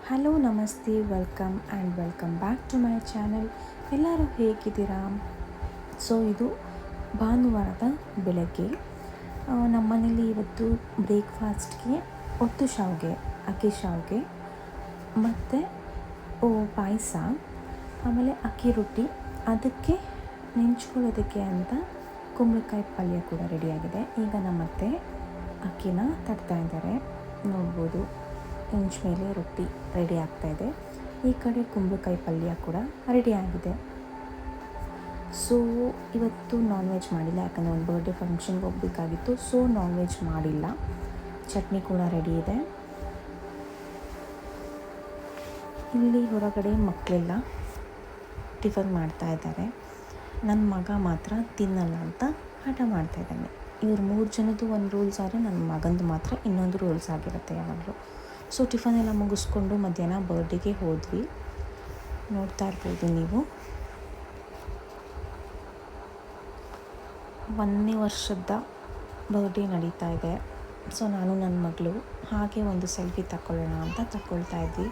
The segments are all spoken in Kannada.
ಹಲೋ ನಮಸ್ತೆ, welcome back to my channel. ಎಲ್ಲರೂ ಹೇಗಿದ್ದೀರಾ? ಸೊ ಇದು ಭಾನುವಾರದ ಬೆಳಗ್ಗೆ ನಮ್ಮ ಮನೇಲಿ ಇವತ್ತು ಬ್ರೇಕ್ಫಾಸ್ಟ್ಗೆ ಒತ್ತು ಶಾವಿಗೆ, ಅಕ್ಕಿ ಶಾವಿಗೆ ಮತ್ತು ಪಾಯಸ, ಆಮೇಲೆ ಅಕ್ಕಿ ರೊಟ್ಟಿ, ಅದಕ್ಕೆ ನೆಂಚ್ಕೊಳ್ಳೋದಕ್ಕೆ ಅಂತ ಕುಂಬಳಕಾಯಿ ಪಲ್ಯ ಕೂಡ ರೆಡಿಯಾಗಿದೆ. ಈಗ ನಮ್ಮತ್ತೆ ಅಕ್ಕಿನ ತಟ್ತಾ ಇದ್ದಾರೆ, ನೋಡ್ಬೋದು. ಇಂಚ್ ಮೇಲೆ ರೊಟ್ಟಿ ರೆಡಿ ಆಗ್ತಾಯಿದೆ. ಈ ಕಡೆ ಕುಂಬಳಕಾಯಿ ಪಲ್ಯ ಕೂಡ ರೆಡಿಯಾಗಿದೆ. ಸೊ ಇವತ್ತು ನಾನ್ ವೆಜ್ ಮಾಡಿಲ್ಲ, ಯಾಕಂದರೆ ಒಂದು ಬರ್ಡೇ ಫಂಕ್ಷನ್ಗೆ ಹೋಗಬೇಕಾಗಿತ್ತು. ಸೊ ನಾನ್ ವೆಜ್ ಮಾಡಿಲ್ಲ. ಚಟ್ನಿ ಕೂಡ ರೆಡಿ ಇದೆ. ಇಲ್ಲಿ ಹೊರಗಡೆ ಮಕ್ಕಳೆಲ್ಲ ಟಿಫನ್ ಮಾಡ್ತಾ ಇದ್ದಾರೆ. ನನ್ನ ಮಗ ಮಾತ್ರ ತಿನ್ನಲ್ಲ ಅಂತ ಹಠ ಮಾಡ್ತಾಯಿದ್ದಾನೆ. ಇವ್ರು 3 ಜನದ್ದು ಒಂದು ರೂಲ್ಸ್ ಆದರೆ ನನ್ನ ಮಗಂದು ಮಾತ್ರ ಇನ್ನೊಂದು ರೂಲ್ಸ್ ಆಗಿರುತ್ತೆ ಯಾವಾಗಲೂ. ಸೊ ಟಿಫನ್ ಎಲ್ಲ ಮುಗಿಸ್ಕೊಂಡು ಮಧ್ಯಾಹ್ನ ಬರ್ಡೇಗೆ ಹೋದ್ವಿ. ನೋಡ್ತಾ ಇರ್ಬೋದು ನೀವು, 1ನೇ ವರ್ಷದ ಬರ್ಡೇ ನಡೀತಾ ಇದೆ. ಸೊ ನಾನು ನನ್ನ ಮಗಳು ಹಾಗೆ ಒಂದು ಸೆಲ್ಫಿ ತಗೊಳ್ಳೋಣ ಅಂತ ತಗೊಳ್ತಾ ಇದ್ವಿ.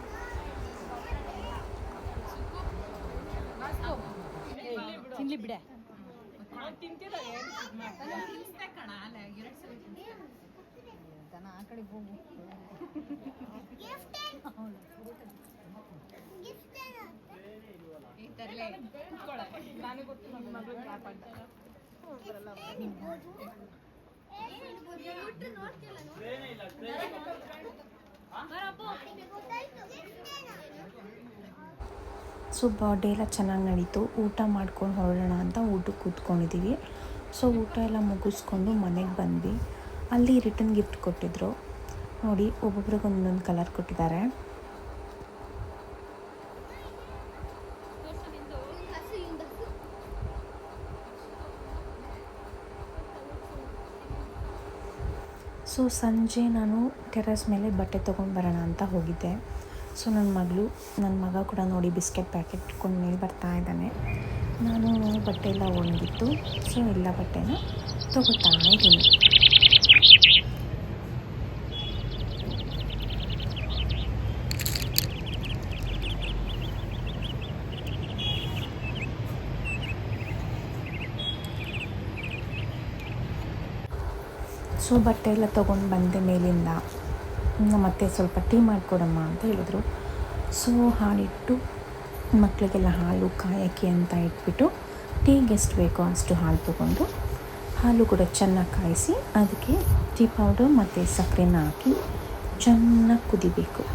ಸೊ ಬರ್ಡೇ ಎಲ್ಲ ಚೆನ್ನಾಗಿ ನಡೀತು. ಊಟ ಮಾಡ್ಕೊಂಡು ಹೊರಡೋಣ ಅಂತ ಊಟಕ್ಕೆ ಕೂತ್ಕೊಂಡಿದ್ದೀವಿ. ಸೊ ಊಟ ಎಲ್ಲ ಮುಗಿಸ್ಕೊಂಡು ಮನೆಗೆ ಬಂದ್ವಿ. ಅಲ್ಲಿ ರಿಟರ್ನ್ ಗಿಫ್ಟ್ ಕೊಟ್ಟಿದ್ದರು ನೋಡಿ, ಒಬ್ಬೊಬ್ರಿಗೆ ಒಂದೊಂದು ಕಲರ್ ಕೊಟ್ಟಿದ್ದಾರೆ. ಸೊ ಸಂಜೆ ನಾನು ಟೆರೆಸ್ ಮೇಲೆ ಬಟ್ಟೆ ತೊಗೊಂಡು ಬರೋಣ ಅಂತ ಹೋಗಿದ್ದೆ. ಸೊ ನನ್ನ ಮಗ ಕೂಡ ನೋಡಿ ಬಿಸ್ಕೆಟ್ ಪ್ಯಾಕೆಟ್ ಇಟ್ಕೊಂಡು ಮೇಲೆ ಬರ್ತಾ ಇದ್ದಾನೆ. ನಾನು ಬಟ್ಟೆ ಎಲ್ಲ ಒಣಗಿತ್ತು. ಸೊ ಎಲ್ಲ ಬಟ್ಟೆನ ತೊಗೊತಾ ಇದ್ದೀನಿ. ಸೊ ಬಟ್ಟೆ ಎಲ್ಲ ತೊಗೊಂಡು ಬಂದೆ ಮೇಲಿಂದ. ಮತ್ತೆ ಸ್ವಲ್ಪ ಟೀ ಮಾಡಿಕೊಡಮ್ಮ ಅಂತ ಹೇಳಿದ್ರು. ಸೊ ಹಾಲಿಟ್ಟು ಮಕ್ಕಳಿಗೆಲ್ಲ ಹಾಲು ಕಾಯೋಕ್ಕೆ ಅಂತ ಇಟ್ಬಿಟ್ಟು ಟೀಗೆ ಎಷ್ಟು ಬೇಕೋ ಅಷ್ಟು ಹಾಲು ತೊಗೊಂಡು, ಹಾಲು ಕೂಡ ಚೆನ್ನಾಗಿ ಕಾಯಿಸಿ ಅದಕ್ಕೆ ಟೀ ಪೌಡರ್ ಮತ್ತು ಸಕ್ಕರೆನ ಹಾಕಿ ಚೆನ್ನಾಗಿ ಕುದಿಬೇಕು.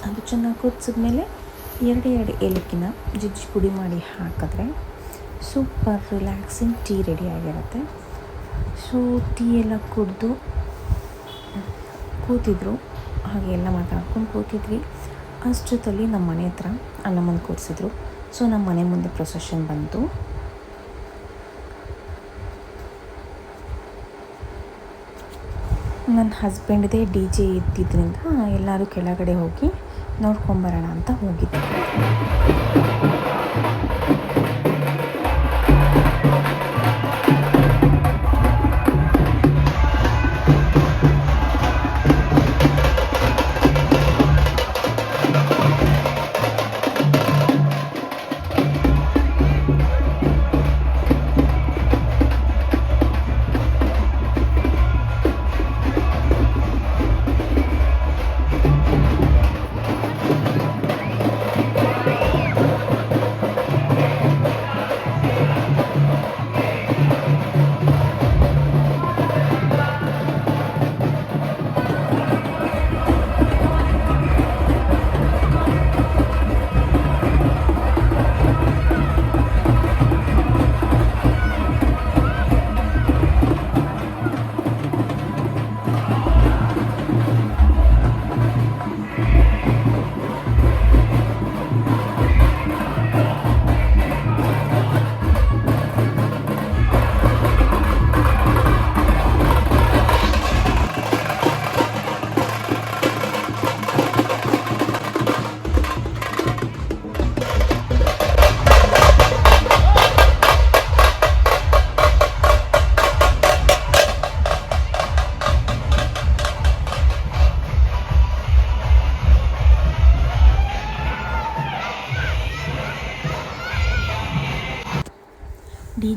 ಅದು ಚೆನ್ನಾಗಿ ಕುದಿಸಿದ್ಮೇಲೆ 2 ಏಲಕ್ಕಿನ ಜಜ್ಜಿ ಪುಡಿ ಮಾಡಿ ಹಾಕಿದ್ರೆ ಸೂಪರ್ ರಿಲ್ಯಾಕ್ಸಿಂಗ್ ಟೀ ರೆಡಿ ಆಗಿರುತ್ತೆ. ಸೊ ಟೀ ಎಲ್ಲ ಕುಡಿದು ಕೂತಿದ್ರು, ಹಾಗೆ ಎಲ್ಲ ಮಾತಾಡ್ಕೊಂಡು ಕೂತಿದ್ವಿ. ಅಷ್ಟೊತ್ತಲ್ಲಿ ನಮ್ಮ ಮನೆ ಹತ್ರ ಅಣ್ಣಮ್ಮನ ಕೂರಿಸಿದ್ರು. ಸೊ ನಮ್ಮ ಮನೆ ಮುಂದೆ ಪ್ರೊಸೆಷನ್ ಬಂತು. ನನ್ನ ಹಸ್ಬೆಂಡ್ದೇ DJ ಇದ್ದಿದ್ದರಿಂದ ಎಲ್ಲರೂ ಕೆಳಗಡೆ ಹೋಗಿ ನೋಡ್ಕೊಂಬರೋಣ ಅಂತ ಹೋಗಿದ್ದೆ.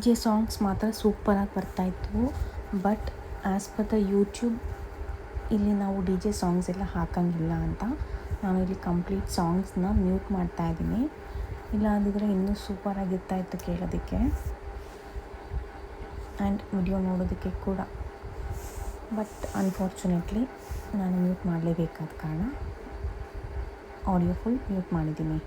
ಜೆ ಸಾಂಗ್ಸ್ ಮಾತ್ರ ಸೂಪರಾಗಿ ಬರ್ತಾಯಿತ್ತು. But as per the YouTube ಇಲ್ಲಿ ನಾವು ಡಿ ಜೆ ಸಾಂಗ್ಸ್ ಎಲ್ಲ ಹಾಕೋಂಗಿಲ್ಲ ಅಂತ ನಾನು ಇಲ್ಲಿ ಕಂಪ್ಲೀಟ್ ಸಾಂಗ್ಸ್ನ ಮ್ಯೂಟ್ ಮಾಡ್ತಾಯಿದ್ದೀನಿ. ಇಲ್ಲ ಅಂದಿದ್ರೆ ಇನ್ನೂ ಸೂಪರಾಗಿರ್ತಾಯಿತ್ತು ಕೇಳೋದಕ್ಕೆ ಆ್ಯಂಡ್ ವಿಡಿಯೋ ನೋಡೋದಕ್ಕೆ ಕೂಡ. ಬಟ್ ಅನ್ಫಾರ್ಚುನೇಟ್ಲಿ ನಾನು ಮ್ಯೂಟ್ ಮಾಡಲೇಬೇಕಾದ ಕಾರಣ ಆಡಿಯೋ ಫುಲ್ ಮ್ಯೂಟ್ ಮಾಡಿದ್ದೀನಿ.